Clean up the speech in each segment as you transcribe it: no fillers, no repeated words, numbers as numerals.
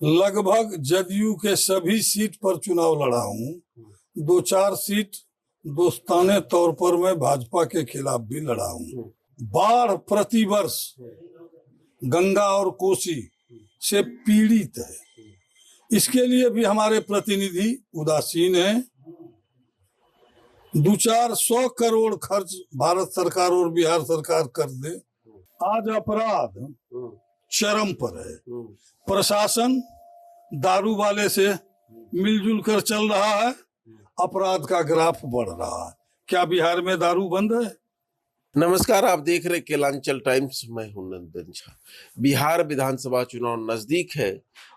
लगभग जदयू के सभी सीट पर चुनाव लड़ा हूँ। 2-4 सीट दोस्ताने तौर पर मैं भाजपा के खिलाफ भी लड़ा हूँ। बाढ़ प्रतिवर्ष गंगा और कोसी से पीड़ित है, इसके लिए भी हमारे प्रतिनिधि उदासीन हैं। 200-400 करोड़ खर्च भारत सरकार और बिहार सरकार कर दे। आज अपराध चरम पर है। प्रशासन दारू वाले से मिलजुल कर चल रहा है, अपराध का ग्राफ बढ़ रहा है। क्या बिहार में दारू बंद है? नमस्कार, आप देख रहे केलांचल टाइम्स। मैं हूं नंदन झा। बिहार विधानसभा चुनाव नजदीक है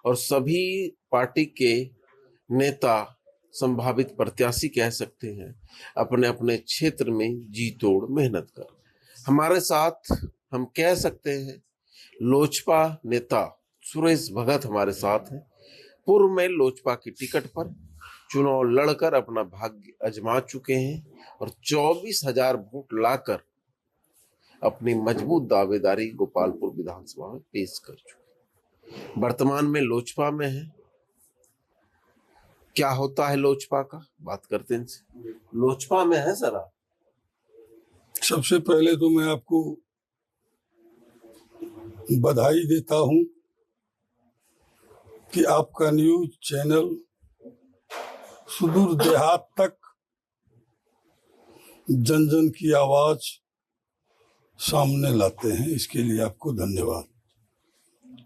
और सभी पार्टी के नेता, संभावित प्रत्याशी कह सकते हैं, अपने अपने क्षेत्र में जी तोड़ मेहनत कर। हमारे साथ हम कह सकते हैं लोजपा नेता सुरेश भगत हमारे साथ हैं। पूर्व में लोजपा की टिकट पर चुनाव लड़कर अपना भाग्य आजमा चुके हैं और 24,000 वोट लाकर अपनी मजबूत दावेदारी गोपालपुर विधानसभा में पेश कर चुके। वर्तमान में लोजपा में है। क्या होता है लोजपा का, बात करते हैं। लोजपा में है सर आप। सबसे पहले तो मैं आपको बधाई देता हूं कि आपका न्यूज चैनल सुदूर देहात तक जन जन की आवाज सामने लाते हैं। इसके लिए आपको धन्यवाद।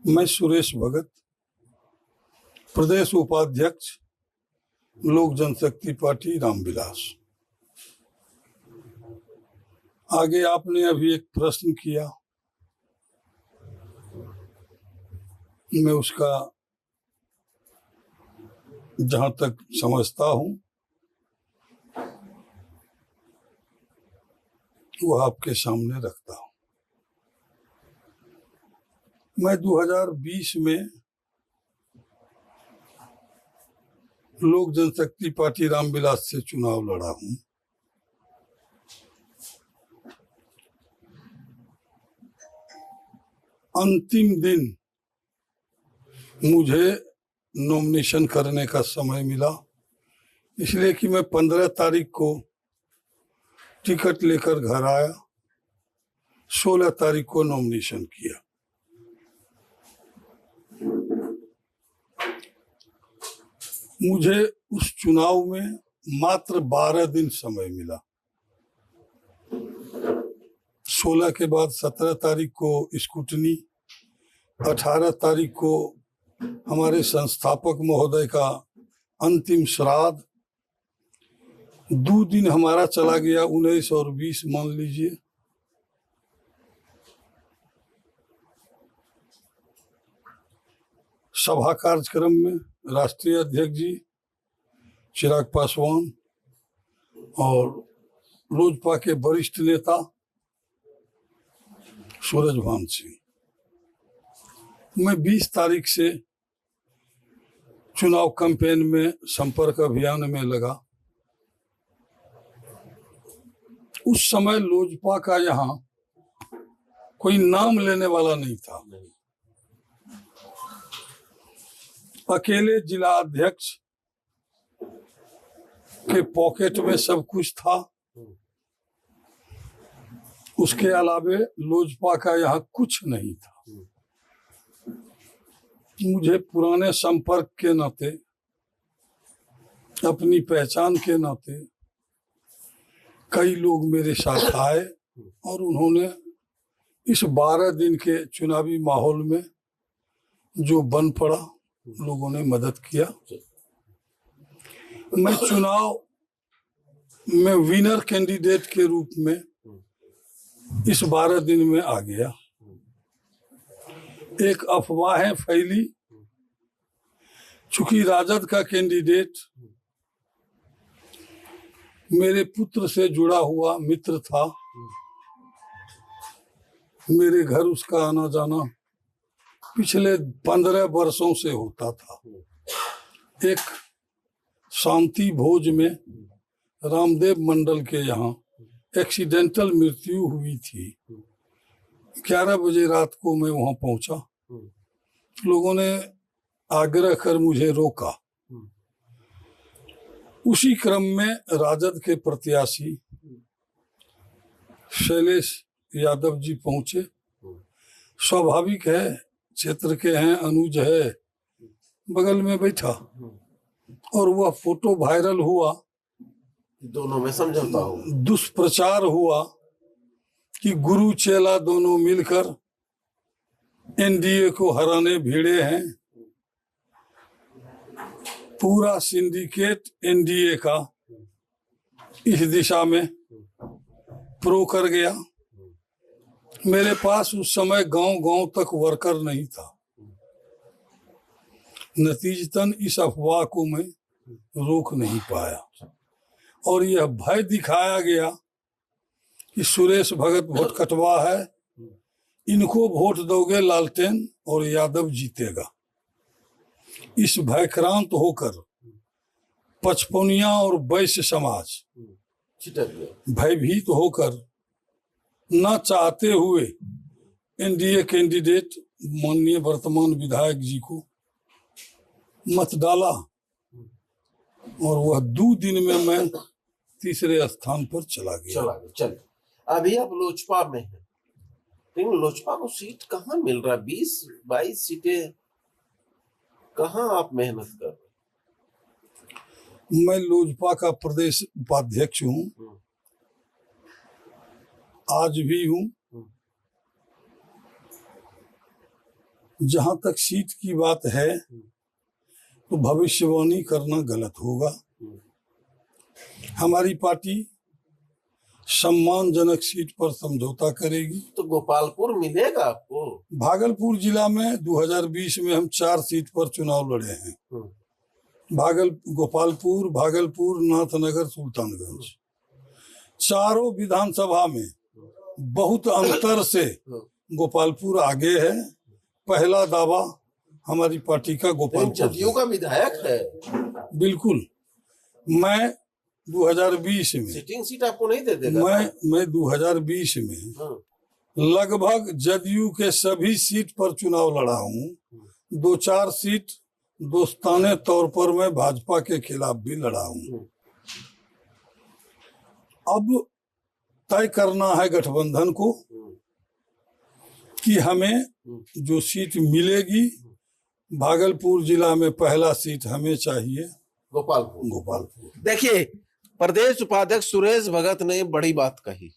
मैं सुरेश भगत, प्रदेश उपाध्यक्ष लोक जनशक्ति पार्टी रामविलास। आगे आपने अभी एक प्रश्न किया, मैं उसका जहां तक समझता हूं वो आपके सामने रखता हूं। मैं 2020 में लोक जनशक्ति पार्टी रामविलास से चुनाव लड़ा हूं। अंतिम दिन मुझे नॉमिनेशन करने का समय मिला, इसलिए कि मैं 15 तारीख को टिकट लेकर घर आया, 16 तारीख को नॉमिनेशन किया। मुझे उस चुनाव में मात्र 12 दिन समय मिला। 16 के बाद 17 तारीख को स्कूटनी, 18 तारीख को हमारे संस्थापक महोदय का अंतिम श्राद्ध, 2 दिन हमारा चला गया 19 और 20 मान लीजिए। सभा कार्यक्रम में राष्ट्रीय अध्यक्ष जी चिराग पासवान और लोजपा के वरिष्ठ नेता सूरजभान सिंह। मैं 20 तारीख से चुनाव कैंपेन में संपर्क अभियान में लगा। उस समय लोजपा का यहाँ कोई नाम लेने वाला नहीं था। अकेले जिला अध्यक्ष के पॉकेट में सब कुछ था। उसके अलावे लोजपा का यहाँ कुछ नहीं था। मुझे पुराने संपर्क के नाते, अपनी पहचान के नाते कई लोग मेरे साथ आए और उन्होंने इस 12 दिन के चुनावी माहौल में जो बन पड़ा, लोगों ने मदद किया। मैं चुनाव में विनर कैंडिडेट के रूप में इस 12 दिन में आ गया। एक अफवाहें फैली, चूंकि राजद का कैंडिडेट मेरे पुत्र से जुड़ा हुआ मित्र था, मेरे घर उसका आना जाना पिछले 15 वर्षों से होता था। एक शांति भोज में रामदेव मंडल के यहाँ एक्सीडेंटल मृत्यु हुई थी। 11 बजे रात को मैं वहां पहुंचा। लोगों ने आग्रह कर मुझे रोका। उसी क्रम में राजद के प्रत्याशी शैलेश यादव जी पहुंचे। स्वाभाविक है, क्षेत्र के हैं, अनुज है, बगल में बैठा, और वह फोटो वायरल हुआ, दोनों में समझौता हो, दुष्प्रचार हुआ कि गुरु चेला दोनों मिलकर एनडीए को हराने भिड़े हैं। पूरा सिंडिकेट एनडीए का इस दिशा में प्रो कर गया। मेरे पास उस समय गांव-गांव तक वर्कर नहीं था। नतीजतन इस अफवाह को मैं रोक नहीं पाया और यह भय दिखाया गया कि सुरेश भगत वोट कटवा है, इनको वोट दोगे लालटेन और यादव जीतेगा। इस भयक्रांत होकर पचपौनिया और वैश्य समाज भयभीत होकर न चाहते हुए एनडीए कैंडिडेट माननीय वर्तमान विधायक जी को मत डाला और वह 2 दिन में मैं तीसरे स्थान पर चला गया। चल अभी आप लोजपा में हैं, लेकिन लोजपा को सीट कहाँ मिल रहा है? 20-22 सीटें, कहाँ आप मेहनत कर रहे? मैं लोजपा का प्रदेश उपाध्यक्ष हूँ, आज भी हूँ। जहां तक सीट की बात है तो भविष्यवाणी करना गलत होगा। हमारी पार्टी सम्मानजनक सीट पर समझौता करेगी। तो गोपालपुर मिलेगा आपको? भागलपुर जिला में 2020 में हम 4 सीट पर चुनाव लड़े हैं। गोपालपुर, भागलपुर, नाथनगर, सुल्तानगंज, चारों विधानसभा में बहुत अंतर से गोपालपुर आगे है। पहला दावा हमारी पार्टी का गोपालपुर जदयू का विधायक है। बिल्कुल। मैं 2020 में सिटिंग सीट आपको नहीं दे देगा? मैं 2020 में लगभग जदयू के सभी सीट पर चुनाव लड़ा हूँ। 2-4 सीट दोस्ताने तौर पर मैं भाजपा के खिलाफ भी लड़ा हूँ। अब तय करना है गठबंधन को कि हमें जो सीट मिलेगी, भागलपुर जिला में पहला सीट हमें चाहिए, गोपालपुर। देखिए, प्रदेश उपाध्यक्ष सुरेश भगत ने बड़ी बात कही।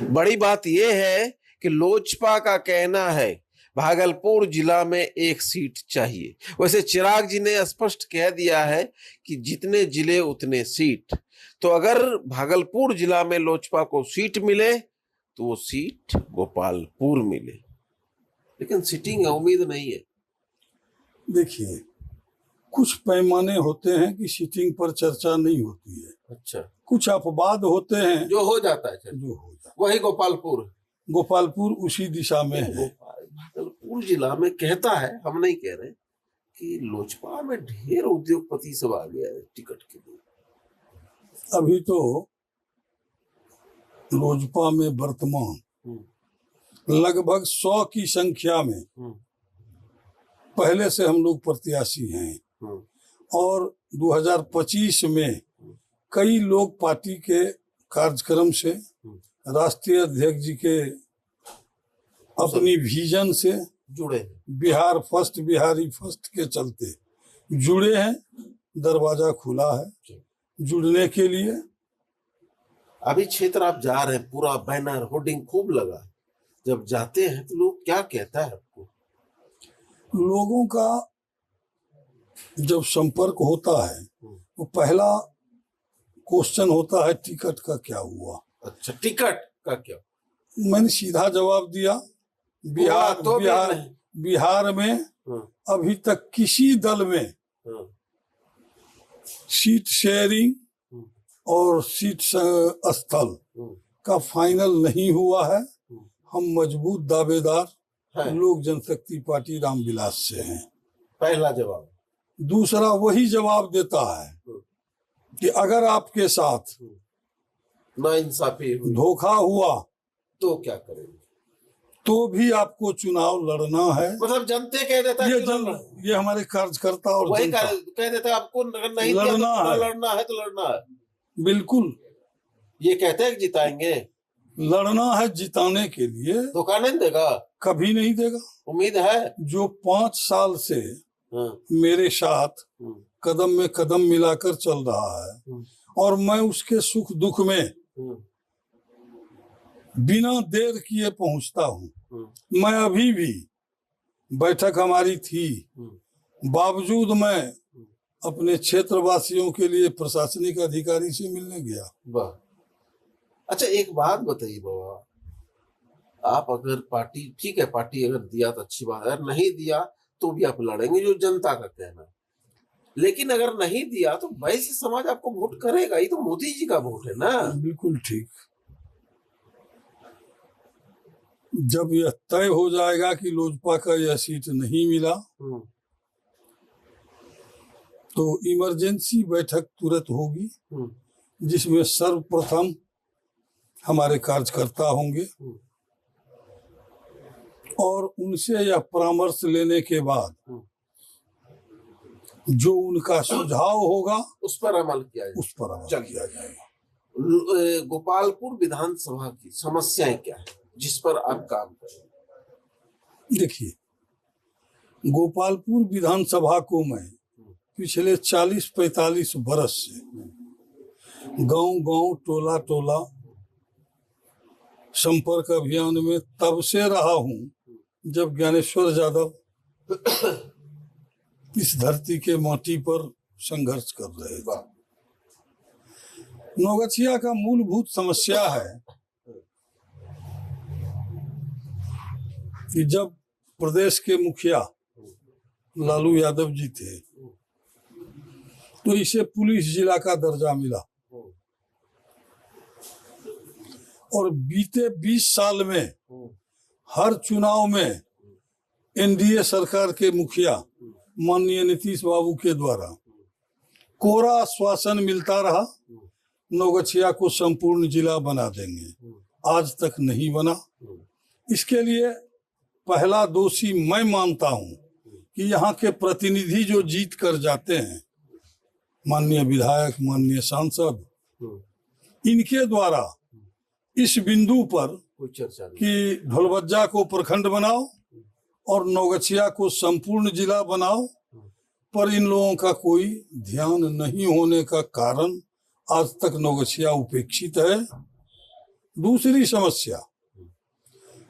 बड़ी बात यह है कि लोजपा का कहना है भागलपुर जिला में 1 सीट चाहिए। वैसे चिराग जी ने स्पष्ट कह दिया है कि जितने जिले उतने सीट। तो अगर भागलपुर जिला में लोजपा को सीट मिले तो वो सीट गोपालपुर मिले, लेकिन सीटिंग उम्मीद नहीं है। देखिए, कुछ पैमाने होते हैं कि सीटिंग पर चर्चा नहीं होती है। अच्छा। कुछ अपवाद होते हैं जो हो जाता है, वही गोपालपुर उसी दिशा में है। भागलपुर जिला में कहता है, हम नहीं कह रहे, कि लोजपा में ढेर उद्योगपति सब आ गया है टिकट के लिए। अभी तो लोजपा में वर्तमान लगभग 100 की संख्या में पहले से हम लोग प्रत्याशी हैं और 2025 में कई लोग पार्टी के कार्यक्रम से, राष्ट्रीय अध्यक्ष जी के अपनी विजन से जुड़े, बिहार फर्स्ट, बिहारी फर्स्ट के चलते जुड़े हैं। दरवाजा खुला है जुड़ने के लिए। अभी क्षेत्र आप जा रहे हैं, पूरा बैनर होर्डिंग खूब लगा। जब जाते हैं तो लोग क्या कहता है आपको? लोगों का जब संपर्क होता है तो पहला क्वेश्चन होता है टिकट का क्या हुआ। अच्छा, टिकट का क्या? मैंने सीधा जवाब दिया, बिहार में अभी तक किसी दल में सीट शेयरिंग और सीट स्थल का फाइनल नहीं हुआ है। हम मजबूत दावेदार लोक जनशक्ति पार्टी रामविलास से हैं। पहला जवाब। दूसरा वही जवाब देता है कि अगर आपके साथ नाइंसाफी हुई, धोखा हुआ तो क्या करेंगे? तो भी आपको चुनाव लड़ना है। मतलब जनते कह देता है ये चुनाव जन लड़- ये हमारे कार्यकर्ता और वही जनता कह देता है आपको अगर नहीं दिया तो लड़ना चुनाव है। लड़ना है तो लड़ना है। बिल्कुल ये कहते हैं कि जिताएंगे, लड़ना है जिताने के लिए। धोखा नहीं देगा, कभी नहीं देगा। उम्मीद है। जो 5 साल से हाँ, मेरे साथ हम्म, कदम में कदम मिलाकर चल रहा है हम्म, और मैं उसके सुख दुख में हम्म, बिना देर किए पहुंचता हूं। हम्म, मैं अभी भी बैठक हमारी थी, हम्म, बावजूद मैं अपने क्षेत्रवासियों के लिए प्रशासनिक अधिकारी से मिलने गया। वाह। अच्छा एक बात बताइए बाबा, आप अगर पार्टी, ठीक है पार्टी अगर दिया तो अच्छी बात है, अगर नहीं दिया तो भी आप लड़ेंगे, जो जनता का कहना है। लेकिन अगर नहीं दिया तो वैसे समाज आपको वोट करेगा, ये तो मोदी जी का वोट है ना। बिल्कुल ठीक। जब यह तय हो जाएगा कि लोजपा का यह सीट नहीं मिला हम्म, तो इमरजेंसी बैठक तुरंत होगी, हम्म, जिसमें सर्वप्रथम हमारे कार्यकर्ता होंगे हम्म, और उनसे यह परामर्श लेने के बाद हम्म, जो उनका सुझाव होगा उस पर अमल किया जाए। उस पर अमल चलिए। किया जाएगा। गोपालपुर विधानसभा की समस्याएं क्या है जिस पर आप काम करें? देखिए, गोपालपुर विधानसभा को मैं पिछले 40-45 बरस से गांव-गांव, टोला-टोला संपर्क अभियान में तब से रहा हूं जब ज्ञानेश्वर यादव इस धरती के माटी पर संघर्ष कर रहे थे। नौगछिया का मूलभूत समस्या है कि जब प्रदेश के मुखिया लालू यादव जी थे तो इसे पुलिस जिला का दर्जा मिला और बीते 20 साल में हर चुनाव में एनडीए सरकार के मुखिया माननीय नीतीश बाबू के द्वारा कोरा आश्वासन मिलता रहा, नौगछिया को संपूर्ण जिला बना देंगे। आज तक नहीं बना। इसके लिए पहला दोषी मैं मानता हूं कि यहाँ के प्रतिनिधि जो जीत कर जाते हैं, माननीय विधायक, माननीय सांसद, इनके द्वारा इस बिंदु पर कोई चर्चा नहीं। कि ढोलबज्जा को प्रखंड बनाओ और नौगछिया को संपूर्ण जिला बनाओ, पर इन लोगों का कोई ध्यान नहीं होने का कारण आज तक नौगछिया उपेक्षित है। दूसरी समस्या,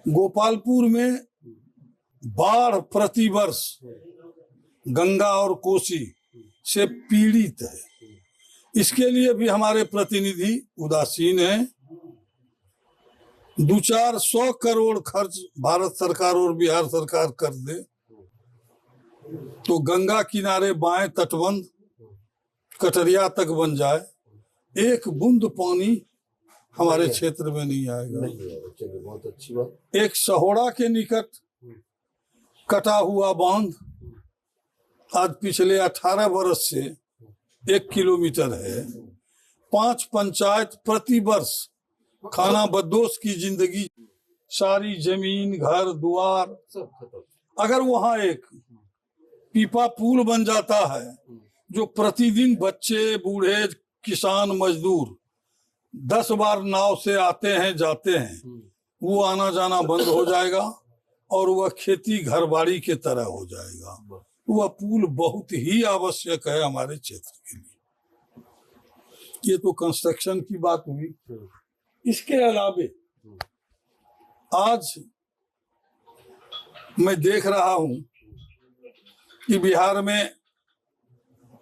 गोपालपुर में बाढ़ प्रतिवर्ष गंगा और कोसी से पीड़ित है। इसके लिए भी हमारे प्रतिनिधि उदासीन हैं। 200-400 करोड़ खर्च भारत सरकार और बिहार सरकार कर दे तो गंगा किनारे बाएं तटबंध कटरिया तक बन जाए, एक बूंद पानी हमारे क्षेत्र में नहीं आएगा। चलिए बहुत अच्छी बात। एक सहोड़ा के निकट कटा हुआ बांध आज पिछले 18 बरस से 1 किलोमीटर है। 5 पंचायत प्रति वर्ष खाना बदोश की जिंदगी, सारी जमीन, घर द्वार, सब खत्म। अगर वहां एक पीपा पुल बन जाता है जो प्रतिदिन बच्चे, बूढ़े, किसान, मजदूर 10 बार नाव से आते हैं जाते हैं, वो आना जाना बंद हो जाएगा और वह खेती घरबाड़ी के तरह हो जाएगा। वह पुल बहुत ही आवश्यक है हमारे क्षेत्र के लिए। ये तो कंस्ट्रक्शन की बात हुई। इसके अलावे आज मैं देख रहा हूं कि बिहार में,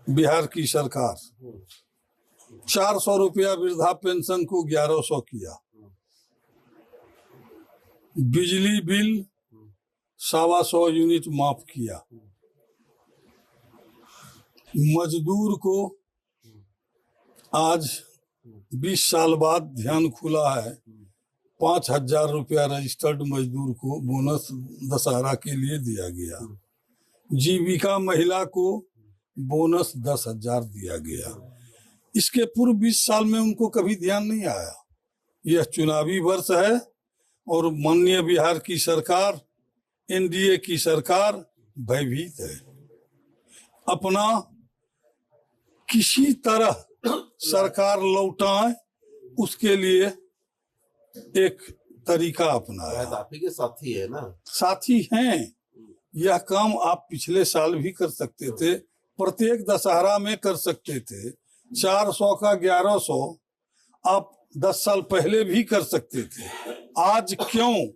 बिहार की सरकार 400 रुपया वृद्धा पेंशन को 1100 किया, बिजली बिल 125 यूनिट माफ किया, मजदूर को आज 20 साल बाद ध्यान खुला है, 5000 रुपया रजिस्टर्ड मजदूर को बोनस दशहरा के लिए दिया गया। जीविका महिला को बोनस 10,000 दिया गया। इसके पूर्व 20 साल में उनको कभी ध्यान नहीं आया। यह चुनावी वर्ष है, और माननीय बिहार की सरकार, एनडीए की सरकार भयभीत है। अपना किसी तरह सरकार लौटाए उसके लिए एक तरीका अपनाया। आप ही के साथी है ना, साथी हैं। यह काम आप पिछले साल भी कर सकते थे, प्रत्येक दशहरा में कर सकते थे। 400 का 1100 आप 10 साल पहले भी कर सकते थे। आज क्यों?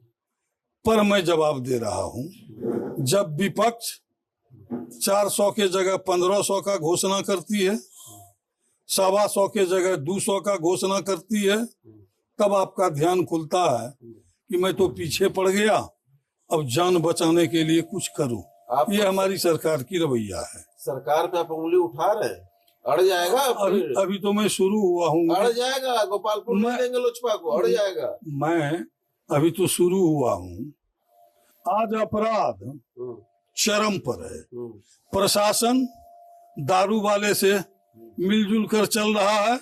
पर मैं जवाब दे रहा हूं। जब विपक्ष 400 के जगह 1500 का घोषणा करती है, 125 के जगह 200 का घोषणा करती है, तब आपका ध्यान खुलता है कि मैं तो पीछे पड़ गया, अब जान बचाने के लिए कुछ करूं। ये हमारी सरकार की रवैया है। सरकार पे आप उंगली उठा रहे हैं, अड़ जाएगा। अभी तो मैं शुरू हुआ हूँ। अड़ जाएगा, गोपालपुर में देंगे लोजपा को, अड़ जाएगा। मैं अभी तो शुरू हुआ हूँ। आज अपराध चरम पर है। प्रशासन दारू वाले से मिलजुल कर चल रहा है,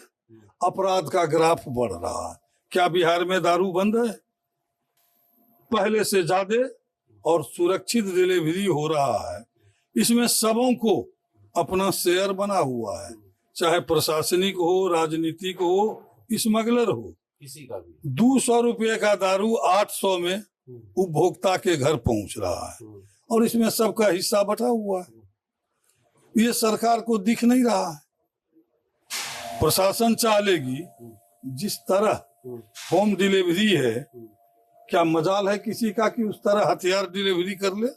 अपराध का ग्राफ बढ़ रहा है। क्या बिहार में दारू बंद है? पहले से ज्यादा और सुरक्षित डिलीवरी हो रहा है। इसमें सबों को अपना शेयर बना हुआ है, चाहे प्रशासनिक हो, राजनीतिक हो, स्मगलर हो। किसी का भी 200 रुपये का दारू 800 में उपभोक्ता के घर पहुंच रहा है, और इसमें सबका हिस्सा बटा हुआ है। ये सरकार को दिख नहीं रहा है। प्रशासन चालेगी जिस तरह होम डिलीवरी है, क्या मजाल है किसी का कि उस तरह हथियार डिलीवरी कर ले?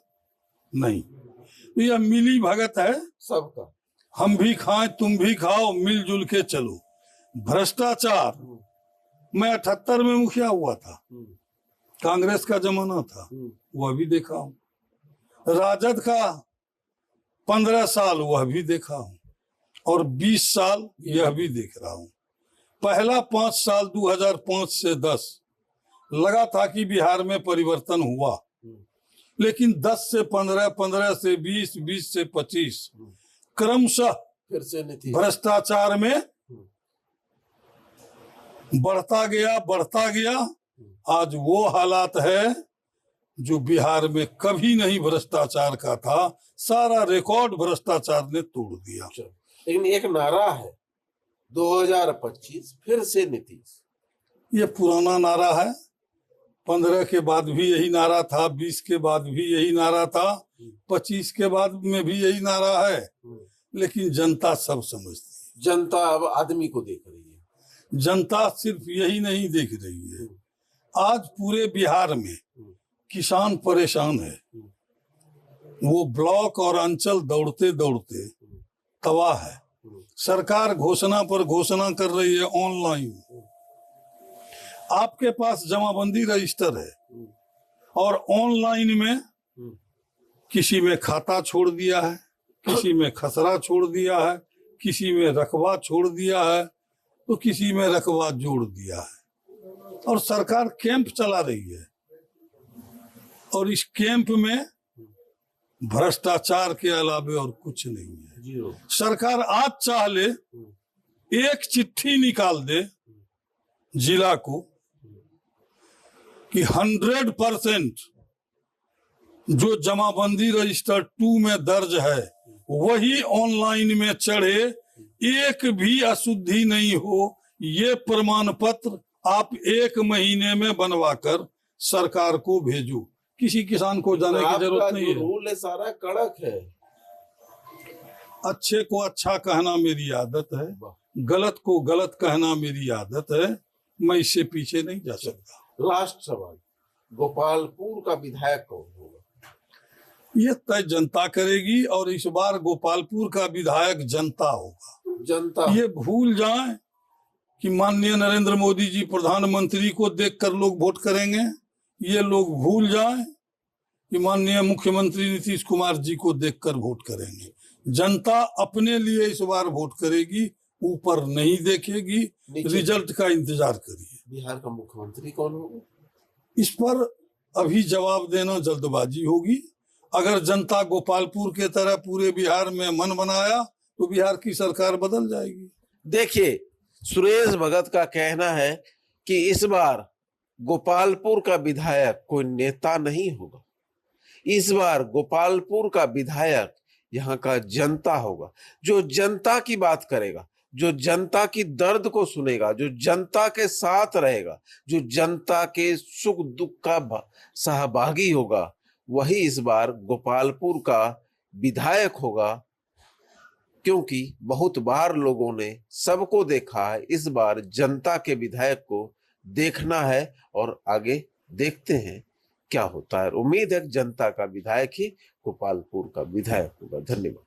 नहीं। तो यह मिली भगत है सबका। हम भी खाएं तुम भी खाओ, मिलजुल के चलो। भ्रष्टाचार, मैं 78 में मुखिया हुआ था, कांग्रेस का जमाना था, वह भी देखा हूँ। राजद का 15 साल वह भी देखा हूँ, और 20 साल यह भी देख रहा हूँ। पहला 5 साल 2005 से 10 लगा था कि बिहार में परिवर्तन हुआ, लेकिन 10 से 15, 15 से 20, 20 से 25 क्रमशः फिर से भ्रष्टाचार में बढ़ता गया। आज वो हालात है जो बिहार में कभी नहीं भ्रष्टाचार का था। सारा रिकॉर्ड भ्रष्टाचार ने तोड़ दिया। लेकिन एक नारा है 2025 फिर से नीतीश। ये पुराना नारा है। 15 के बाद भी यही नारा था, 20 के बाद भी यही नारा था, 25 के बाद में भी यही नारा है। लेकिन जनता सब समझती है। जनता अब आदमी को देख रही है। जनता सिर्फ यही नहीं देख रही है, आज पूरे बिहार में किसान परेशान है। वो ब्लॉक और अंचल दौड़ते दौड़ते तबाह है। सरकार घोषणा पर घोषणा कर रही है ऑनलाइन। आपके पास जमाबंदी रजिस्टर है, और ऑनलाइन में किसी में खाता छोड़ दिया है, किसी में खसरा छोड़ दिया है, किसी में रकबा छोड़ दिया है, तो किसी में रकबा जोड़ दिया है। और सरकार कैंप चला रही है, और इस कैंप में भ्रष्टाचार के अलावे और कुछ नहीं है। सरकार आज चाह ले एक चिट्ठी निकाल दे जिला को कि 100% जो जमाबंदी रजिस्टर 2 में दर्ज है वही ऑनलाइन में चढ़े, एक भी अशुद्धि नहीं हो। ये प्रमाण पत्र आप 1 महीने में बनवाकर सरकार को भेजो। किसी किसान को जाने की जरूरत नहीं है। रूल है सारा कड़क है। अच्छे को अच्छा कहना मेरी आदत है, गलत को गलत कहना मेरी आदत है। मैं इससे पीछे नहीं जा सकता। लास्ट सवाल, गोपालपुर का विधायक कौन होगा? ये तय जनता करेगी, और इस बार गोपालपुर का विधायक जनता होगा। जनता ये भूल जाए कि माननीय नरेंद्र मोदी जी प्रधानमंत्री को देखकर लोग वोट करेंगे। ये लोग भूल जाए कि माननीय मुख्यमंत्री नीतीश कुमार जी को देखकर वोट करेंगे। जनता अपने लिए इस बार वोट करेगी, ऊपर नहीं देखेगी। रिजल्ट का इंतजार करिए। बिहार का मुख्यमंत्री कौन होगा? इस पर अभी जवाब देना जल्दबाजी होगी। अगर जनता गोपालपुर के तरह पूरे बिहार में मन बनाया तो बिहार की सरकार बदल जाएगी। देखिए, सुरेश भगत का कहना है कि इस बार गोपालपुर का विधायक कोई नेता नहीं होगा। इस बार गोपालपुर का विधायक यहाँ का जनता होगा, जो जनता की बात करेगा, जो जनता की दर्द को सुनेगा, जो जनता के साथ रहेगा, जो जनता के सुख दुख का सहभागी होगा, वही इस बार गोपालपुर का विधायक होगा। क्योंकि बहुत बार लोगों ने सबको देखा है, इस बार जनता के विधायक को देखना है और आगे देखते हैं क्या होता है। उम्मीद है जनता का विधायक ही गोपालपुर का विधायक होगा। धन्यवाद।